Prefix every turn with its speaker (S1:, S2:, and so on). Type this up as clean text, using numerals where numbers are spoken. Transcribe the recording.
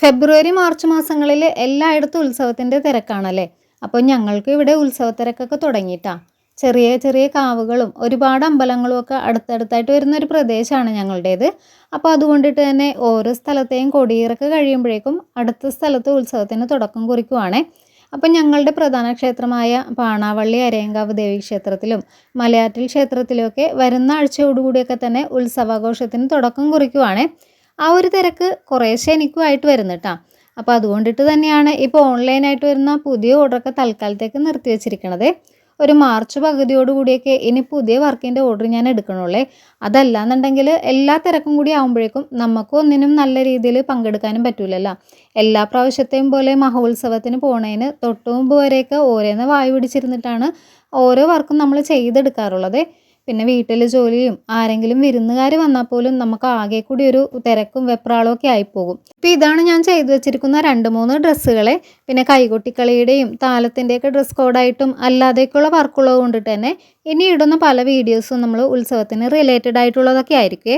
S1: ഫെബ്രുവരി March മാസങ്ങളിൽ എല്ലായിടത്തും ഉത്സവത്തിൻ്റെ തിരക്കാണല്ലേ. അപ്പോൾ ഞങ്ങൾക്ക് ഇവിടെ ഉത്സവത്തിരക്കൊക്കെ തുടങ്ങിയിട്ടാ. ചെറിയ ചെറിയ കാവുകളും ഒരുപാട് അമ്പലങ്ങളും ഒക്കെ അടുത്തടുത്തായിട്ട് വരുന്ന ഒരു പ്രദേശമാണ് ഞങ്ങളുടേത്. അപ്പോൾ അതുകൊണ്ടിട്ട് തന്നെ ഓരോ സ്ഥലത്തെയും കൊടിയിറക്ക് കഴിയുമ്പോഴേക്കും അടുത്ത സ്ഥലത്ത് ഉത്സവത്തിന് തുടക്കം കുറിക്കുവാണേ. അപ്പം ഞങ്ങളുടെ പ്രധാന ക്ഷേത്രമായ പാണാവള്ളി അരയങ്കാവ് ദേവി ക്ഷേത്രത്തിലും മലയാറ്റിൽ ക്ഷേത്രത്തിലുമൊക്കെ വരുന്ന ആഴ്ചയോടുകൂടിയൊക്കെ തന്നെ ഉത്സവാഘോഷത്തിന് തുടക്കം കുറിക്കുവാണേ. ആ ഒരു തിരക്ക് കുറേശ്ശെ എനിക്കുമായിട്ട് വരുന്നുട്ടാ. അപ്പോൾ അതുകൊണ്ടിട്ട് തന്നെയാണ് ഇപ്പോൾ ഓൺലൈനായിട്ട് വരുന്ന പുതിയ ഓർഡറൊക്കെ തൽക്കാലത്തേക്ക് നിർത്തി വെച്ചിരിക്കണത്. ഒരു മാർച്ച് പകുതിയോടുകൂടിയൊക്കെ ഇനി പുതിയ വർക്കിൻ്റെ ഓർഡർ ഞാൻ എടുക്കണുള്ളേ. അതല്ലാന്നുണ്ടെങ്കിൽ എല്ലാ തിരക്കും കൂടി ആകുമ്പോഴേക്കും നമുക്ക് ഒന്നിനും നല്ല രീതിയിൽ പങ്കെടുക്കാനും പറ്റൂലല്ലോ. എല്ലാ പ്രാവശ്യത്തെയും പോലെ മഹോത്സവത്തിന് പോണതിന് തൊട്ട് മുമ്പ് വരെയൊക്കെ ഓരോന്ന് വായു പിടിച്ചിരുന്നിട്ടാണ് ഓരോ വർക്കും നമ്മൾ ചെയ്തെടുക്കാറുള്ളത്. പിന്നെ വീട്ടിൽ ജോലിയും ആരെങ്കിലും വിരുന്നുകാർ വന്നാൽ പോലും നമുക്ക് ആകെ കൂടി ഒരു തിരക്കും വെപ്രാളവും ഒക്കെ ആയിപ്പോകും. ഇപ്പം ഇതാണ് ഞാൻ ചെയ്തു വെച്ചിരിക്കുന്ന 2-3 ഡ്രസ്സുകളെ. പിന്നെ കൈകൊട്ടിക്കളിയുടെയും താലത്തിൻ്റെയൊക്കെ ഡ്രസ് കോഡായിട്ടും അല്ലാതെയൊക്കെയുള്ള വർക്കുള്ളത് കൊണ്ടിട്ട് തന്നെ ഇനി ഇടുന്ന പല വീഡിയോസും നമ്മൾ ഉത്സവത്തിന് റിലേറ്റഡ് ആയിട്ടുള്ളതൊക്കെ ആയിരിക്കുമേ.